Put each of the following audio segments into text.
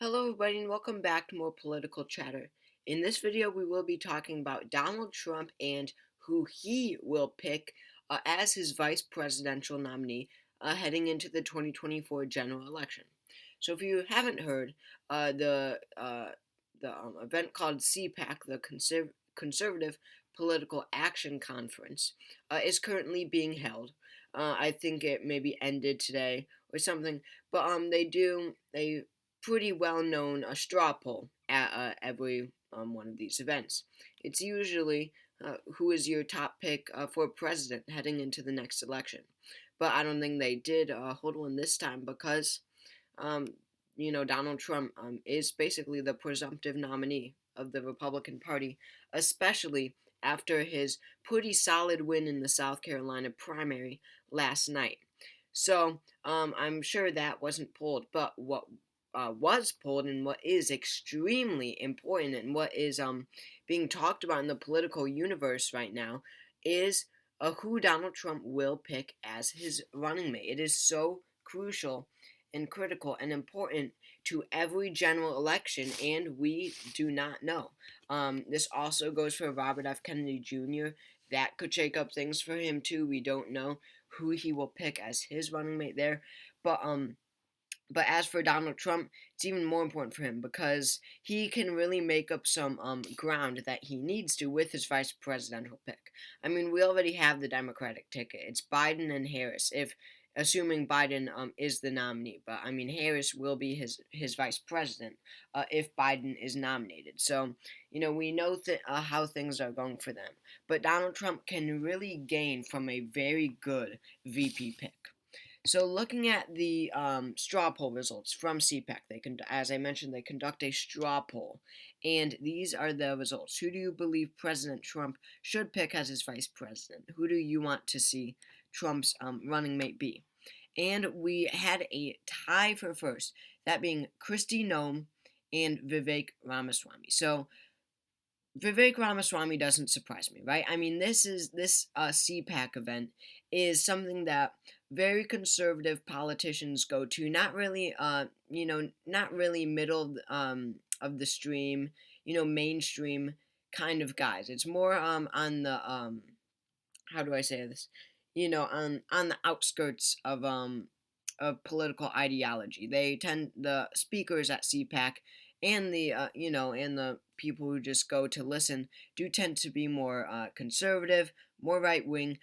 Hello everybody and welcome back to more political chatter. In this video we will be talking about Donald Trump and who he will pick as his vice presidential nominee heading into the 2024 general election. So if you haven't heard, the event called CPAC, the Conservative Political Action Conference, is currently being held. I think it maybe ended today or something, but they pretty well known straw poll at every one of these events. It's usually who is your top pick for president heading into the next election. But I don't think they did hold one this time because, um, Donald Trump is basically the presumptive nominee of the Republican Party, especially after his pretty solid win in the South Carolina primary last night. So I'm sure that wasn't pulled, but what was pulled and what is extremely important and what is being talked about in the political universe right now is who Donald Trump will pick as his running mate. It is so crucial and critical and important to every general election, and we do not know. This also goes for Robert F. Kennedy Jr. That could shake up things for him too. We don't know who he will pick as his running mate there, but but as for Donald Trump, it's even more important for him because he can really make up some ground that he needs to with his vice presidential pick. I mean, we already have the Democratic ticket. It's Biden and Harris, if assuming Biden is the nominee. But I mean, Harris will be his vice president if Biden is nominated. So we know how things are going for them. But Donald Trump can really gain from a very good VP pick. So, looking at the straw poll results from CPAC, as I mentioned, they conduct a straw poll, and these are the results. Who do you believe President Trump should pick as his vice president? Who do you want to see Trump's running mate be? And we had a tie for first, that being Kristi Noem and Vivek Ramaswamy. So, Vivek Ramaswamy doesn't surprise me, right? I mean, this CPAC event is something that very conservative politicians go to. Not really, not really middle of the stream, mainstream kind of guys. It's more on the how do I say this? On the outskirts of political ideology. The speakers at CPAC and the people who just go to listen do tend to be more conservative, more right wing,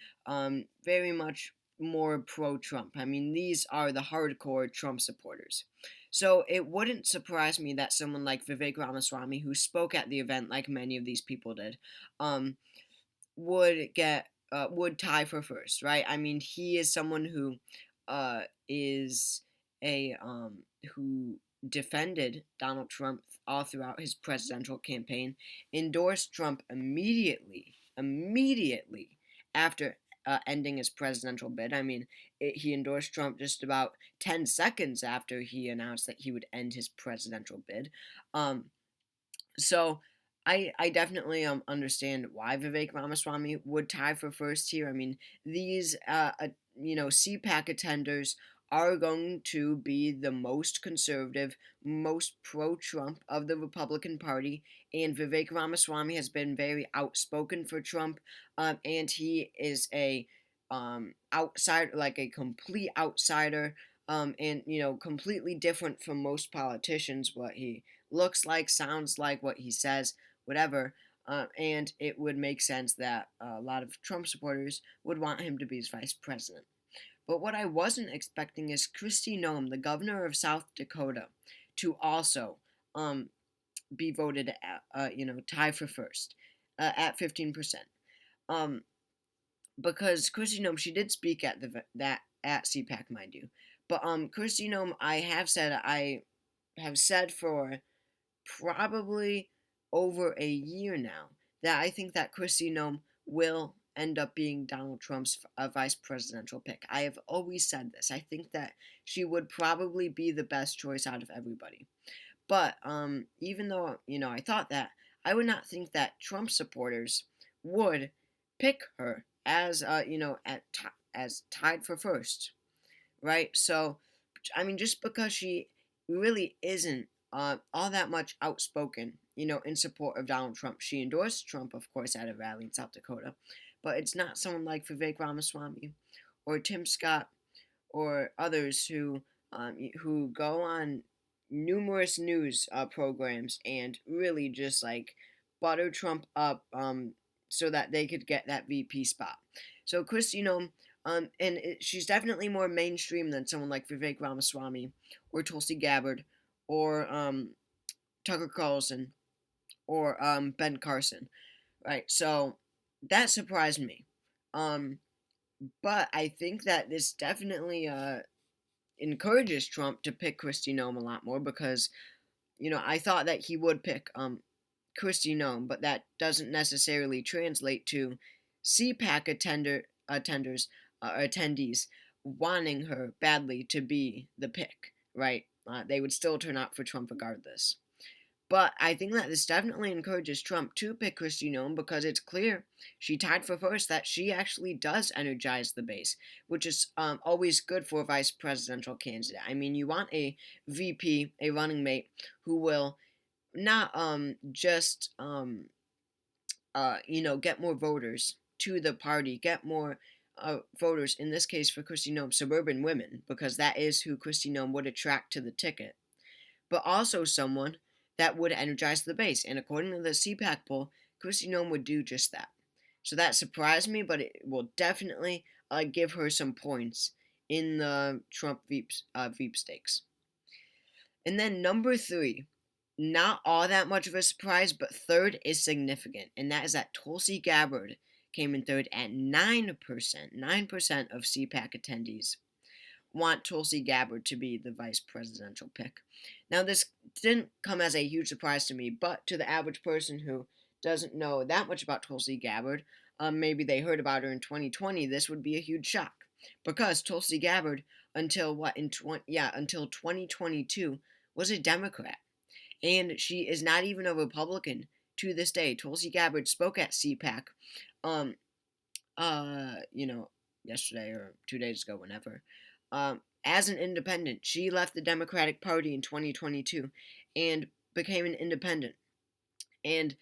very much more pro Trump. I mean, these are the hardcore Trump supporters. So it wouldn't surprise me that someone like Vivek Ramaswamy, who spoke at the event like many of these people did, um, would tie for first, right? I mean, he is someone who is a who defended Donald Trump all throughout his presidential campaign, endorsed Trump immediately after ending his presidential bid. I mean, he endorsed Trump just about 10 seconds after he announced that he would end his presidential bid. So I definitely understand why Vivek Ramaswamy would tie for first here. I mean, these CPAC attenders are going to be the most conservative, most pro-Trump of the Republican Party, and Vivek Ramaswamy has been very outspoken for Trump, and he is a outsider, like a complete outsider, and completely different from most politicians. What he looks like, sounds like, what he says, whatever. And it would make sense that a lot of Trump supporters would want him to be his vice president. But what I wasn't expecting is Kristi Noem, the governor of South Dakota, to also um, be voted tie for first at 15%. Um, because Kristi Noem, she did speak at at CPAC, mind you. But Kristi Noem, I have said for probably over a year now that I think that Kristi Noem will end up being Donald Trump's vice presidential pick. I have always said this. I think that she would probably be the best choice out of everybody. But even though I thought that, I would not think that Trump supporters would pick her as as tied for first, right? So, I mean, just because she really isn't all that much outspoken, in support of Donald Trump. She endorsed Trump, of course, at a rally in South Dakota, but it's not someone like Vivek Ramaswamy or Tim Scott or others who go on numerous news programs and really just like butter Trump up so that they could get that VP spot. So Kristi Noem, she's definitely more mainstream than someone like Vivek Ramaswamy or Tulsi Gabbard or Tucker Carlson or Ben Carson, right? So that surprised me. But I think that this definitely encourages Trump to pick Kristi Noem a lot more because, I thought that he would pick Kristi Noem, but that doesn't necessarily translate to CPAC attendees wanting her badly to be the pick, right? They would still turn out for Trump regardless. But I think that this definitely encourages Trump to pick Kristi Noem because it's clear she tied for first that she actually does energize the base, which is always good for a vice presidential candidate. I mean, you want a VP, a running mate, who will not just get more voters to the party, get more voters, in this case for Kristi Noem, suburban women, because that is who Kristi Noem would attract to the ticket, but also someone that would energize the base. And according to the CPAC poll, Kristi Noem would do just that. So that surprised me, but it will definitely give her some points in the Trump Veep stakes. And then number 3, not all that much of a surprise, but third is significant, and that is that Tulsi Gabbard came in third at 9%. 9% of CPAC attendees want Tulsi Gabbard to be the vice presidential pick. Now, this didn't come as a huge surprise to me, but to the average person who doesn't know that much about Tulsi Gabbard, maybe they heard about her in 2020, this would be a huge shock. Because Tulsi Gabbard, until 2022, was a Democrat. And she is not even a Republican to this day. Tulsi Gabbard spoke at CPAC, yesterday or 2 days ago, whenever. As an independent, she left the Democratic Party in 2022 and became an independent. And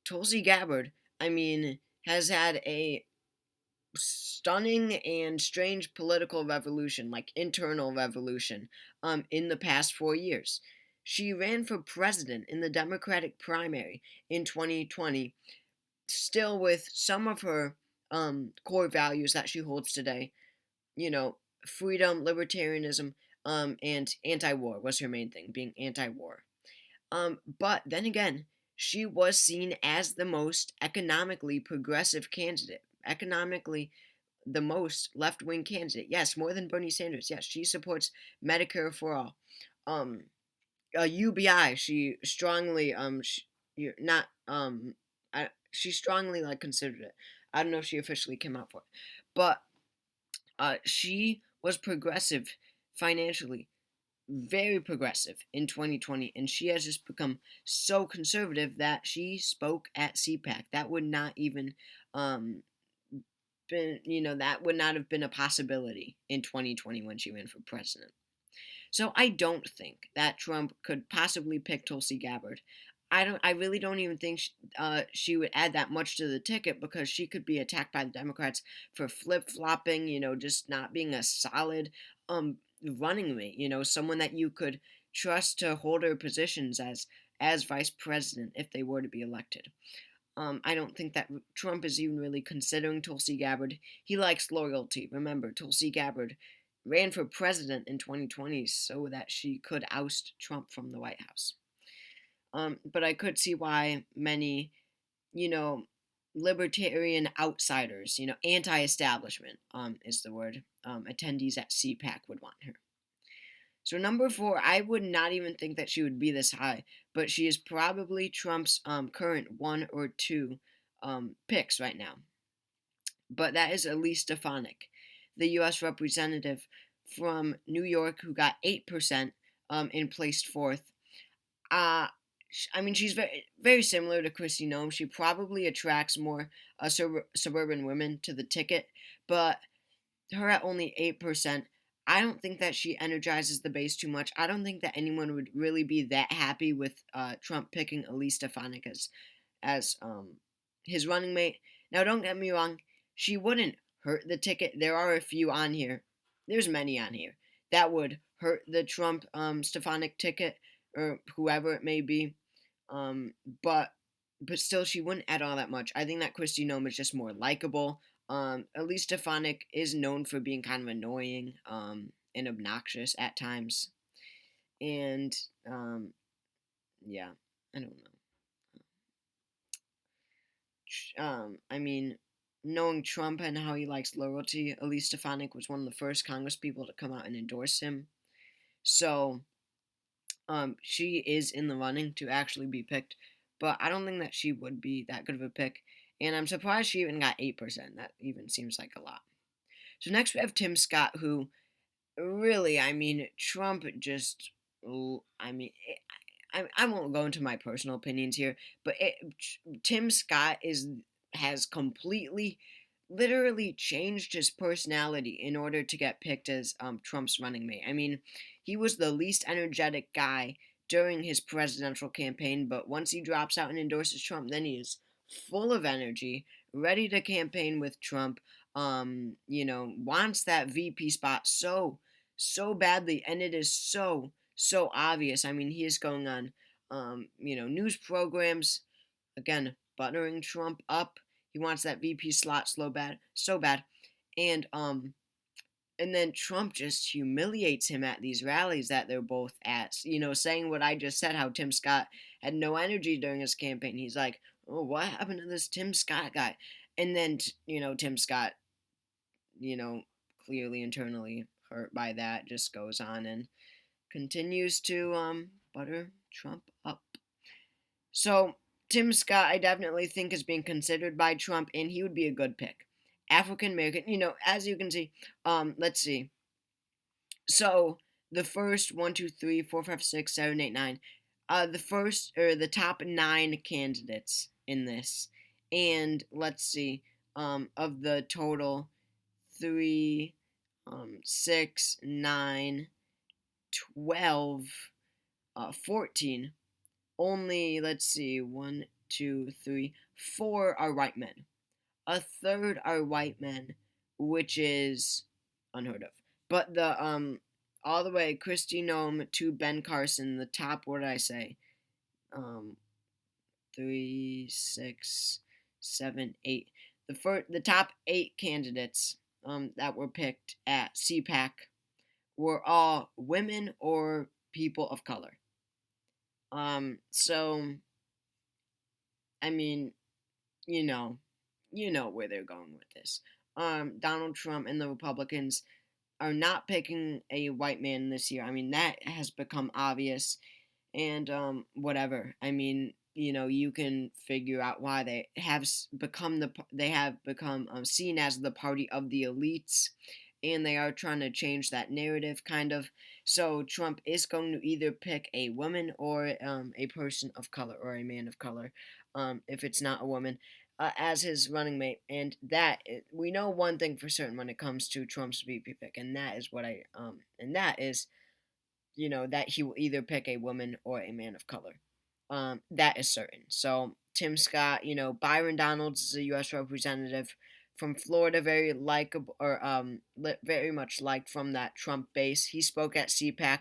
Tulsi Gabbard, has had a stunning and strange political revolution, like internal revolution, in the past 4 years. She ran for president in the Democratic primary in 2020, still with some of her core values that she holds today, freedom, libertarianism, and anti-war was her main thing, being anti-war. But then again, she was seen as the most economically progressive candidate, economically the most left-wing candidate. Yes, more than Bernie Sanders. Yes, she supports Medicare for all. UBI, she strongly, she strongly considered it. I don't know if she officially came out for it, but she was progressive financially, very progressive in 2020, and she has just become so conservative that she spoke at CPAC. That would not even that would not have been a possibility in 2020 when she ran for president. So I don't think that Trump could possibly pick Tulsi Gabbard. I really don't even think she would add that much to the ticket because she could be attacked by the Democrats for flip-flopping, just not being a solid running mate, someone that you could trust to hold her positions as vice president if they were to be elected. I don't think that Trump is even really considering Tulsi Gabbard. He likes loyalty. Remember, Tulsi Gabbard ran for president in 2020 so that she could oust Trump from the White House. But I could see why many, libertarian outsiders, anti-establishment is the word, attendees at CPAC would want her. So number 4, I would not even think that she would be this high, but she is probably Trump's current 1 or 2 picks right now. But that is Elise Stefanik, the U.S. representative from New York who got 8% and placed 4th. She's very, very similar to Kristi Noem. She probably attracts more suburban women to the ticket, but her at only 8%, I don't think that she energizes the base too much. I don't think that anyone would really be that happy with Trump picking Elise Stefanik as his running mate. Now, don't get me wrong, she wouldn't hurt the ticket. There are a few on here. There's many on here that would hurt the Trump Stefanik ticket or whoever it may be. Um, but but still, she wouldn't add all that much. I think that Kristi Noem is just more likable. Elise Stefanik is known for being kind of annoying and obnoxious at times, and yeah, I don't know. I mean, knowing Trump and how he likes loyalty, Elise Stefanik was one of the first Congress people to come out and endorse him. So, she is in the running to actually be picked, but I don't think that she would be that good of a pick. And I'm surprised she even got 8%. That even seems like a lot. So next we have Tim Scott, who really, I mean, Trump just, I mean, I won't go into my personal opinions here, but Tim Scott has completely, literally changed his personality in order to get picked as Trump's running mate. I mean, he was the least energetic guy during his presidential campaign, but once he drops out and endorses Trump, then he is full of energy, ready to campaign with Trump. Wants that VP spot so badly, and it is so obvious. I mean, he is going on, news programs, again, buttering Trump up. He wants that VP slot so bad, and and then Trump just humiliates him at these rallies that they're both at. Saying what I just said, how Tim Scott had no energy during his campaign. He's like, "Oh, what happened to this Tim Scott guy?" And then Tim Scott, you know, clearly internally hurt by that, just goes on and continues to butter Trump up. So Tim Scott, I definitely think is being considered by Trump, and he would be a good pick. African American, as you can see, let's see. So the first 1, 2, 3, 4, 5, 6, 7, 8, 9, the first or the top 9 candidates in this, and let's see, of the total 3, 6, 9, 12, 14. Only, let's see, 1, 2, 3, 4 are white men. A third are white men, which is unheard of. But the all the way Kristi Noem to Ben Carson, the top, what did I say? 3, 6, 7, 8. The top 8 candidates that were picked at CPAC were all women or people of color. So I mean, you know, where they're going with this. Donald Trump and the Republicans are not picking a white man this year. I mean, that has become obvious, and whatever. I mean, you can figure out why they have become seen as the party of the elites, and they are trying to change that narrative, kind of. So Trump is going to either pick a woman or a person of color or a man of color, if it's not a woman, as his running mate. And we know one thing for certain when it comes to Trump's VP pick, and that is that he will either pick a woman or a man of color. That is certain. So Tim Scott, Byron Donalds is a U.S. representative from Florida, very likable, or very much liked from that Trump base. He spoke at CPAC.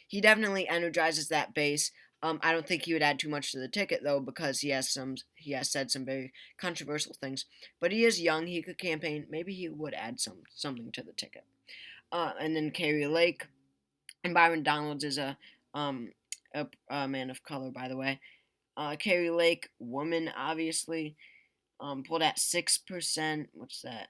He definitely energizes that base. I don't think he would add too much to the ticket though, because he has said some very controversial things. But he is young. He could campaign. Maybe he would add something to the ticket. And then Kari Lake and Byron Donalds is a man of color, by the way. Kari Lake, woman, obviously, pulled at 6%. What's that?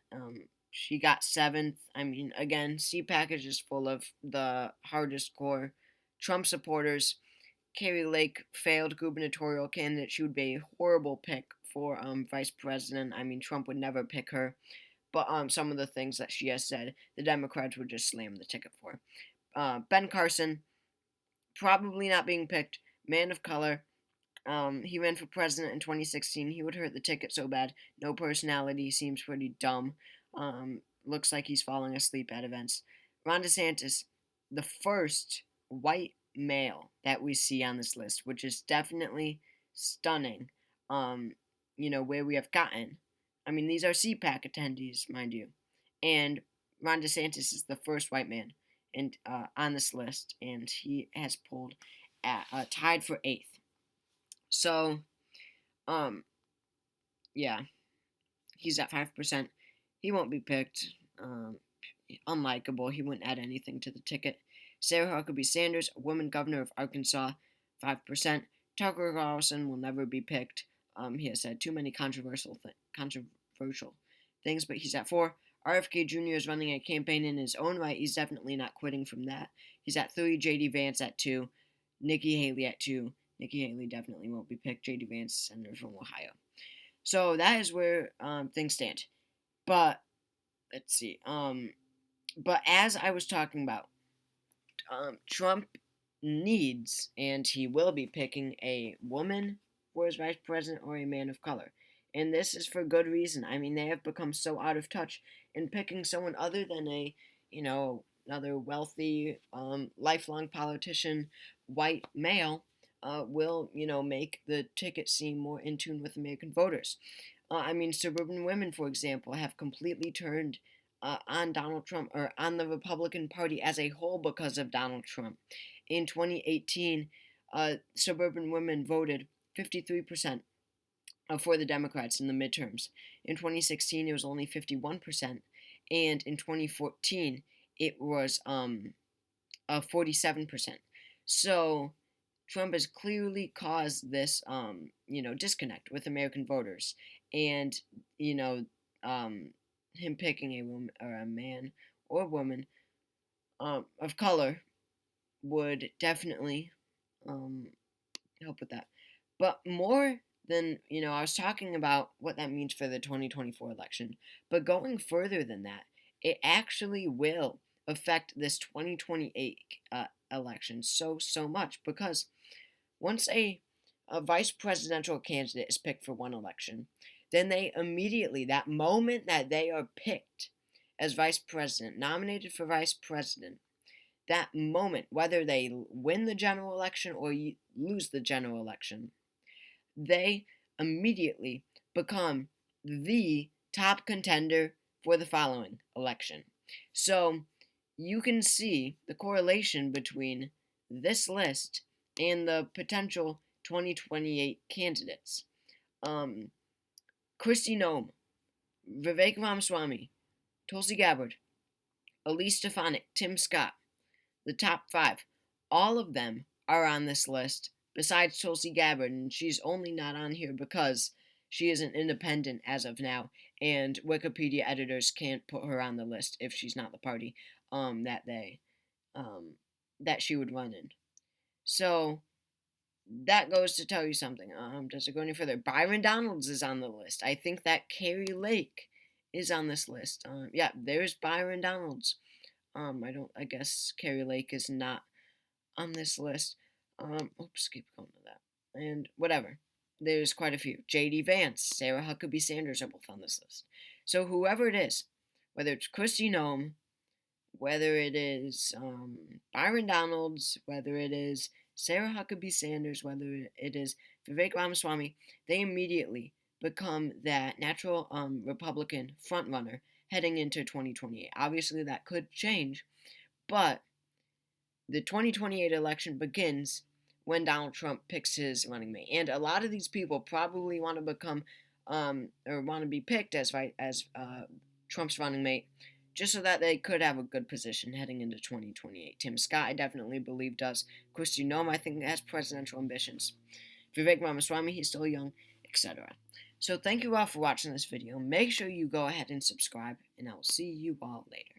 She got 7th. I mean, again, CPAC is just full of the hardest core Trump supporters. Kari Lake, failed gubernatorial candidate. She would be a horrible pick for vice president. I mean, Trump would never pick her. But some of the things that she has said, the Democrats would just slam the ticket for. Ben Carson, probably not being picked. Man of color. He ran for president in 2016. He would hurt the ticket so bad. No personality. Seems pretty dumb. Looks like he's falling asleep at events. Ron DeSantis, the first white male that we see on this list, which is definitely stunning. Where we have gotten. I mean, these are CPAC attendees, mind you, and Ron DeSantis is the first white man and on this list, and he has pulled at tied for 8th. So, yeah, he's at 5%. He won't be picked. Unlikable. He wouldn't add anything to the ticket. Sarah Huckabee Sanders, a woman governor of Arkansas, 5%. Tucker Carlson will never be picked. He has said too many controversial things, but he's at 4. RFK Jr. is running a campaign in his own right. He's definitely not quitting from that. He's at 3. J.D. Vance at 2. Nikki Haley at 2. Nikki Haley definitely won't be picked. J.D. Vance, senator from Ohio. So that is where things stand. But let's see. But as I was talking about, Trump needs, and he will be picking a woman for his vice president or a man of color. And this is for good reason. I mean, they have become so out of touch in picking someone other than another wealthy, lifelong politician, white male, will, make the ticket seem more in tune with American voters. Suburban women, for example, have completely turned on Donald Trump, or on the Republican Party as a whole, because of Donald Trump. In 2018, suburban women voted 53% for the Democrats in the midterms. In 2016, it was only 51%, and in 2014, it was 47%. So Trump has clearly caused this, disconnect with American voters, and him picking a woman or a man or woman of color would definitely help with that. But more than, I was talking about what that means for the 2024 election, but going further than that, it actually will affect this 2028 election so much, because once a vice presidential candidate is picked for one election, then they immediately, that moment that they are picked as vice president, nominated for vice president, that moment, whether they win the general election or lose the general election, they immediately become the top contender for the following election. So you can see the correlation between this list and the potential 2028 candidates. Kristi Noem, Vivek Ramaswamy, Tulsi Gabbard, Elise Stefanik, Scott, the top 5, all of them are on this list, besides Tulsi Gabbard, and she's only not on here because she is an independent as of now, and Wikipedia editors can't put her on the list if she's not the party that she would run in. So that goes to tell you something. Does it go any further? Byron Donalds is on the list. I think that Carrie Lake is on this list. Yeah, there's Byron Donalds. I guess Carrie Lake is not on this list. Keep going to that. And whatever. There's quite a few. J.D. Vance, Sarah Huckabee Sanders are both on this list. So whoever it is, whether it's Kristi Noem, whether it is Byron Donalds, whether it is Sarah Huckabee Sanders, whether it is Vivek Ramaswamy, they immediately become that natural Republican frontrunner heading into 2028. Obviously, that could change, but the 2028 election begins when Donald Trump picks his running mate. And a lot of these people probably want to become or want to be picked as Trump's running mate, just so that they could have a good position heading into 2028. Tim Scott, I definitely believe, does. Kristi Noem, I think, has presidential ambitions. Vivek Ramaswamy, he's still young, etc. So thank you all for watching this video. Make sure you go ahead and subscribe, and I will see you all later.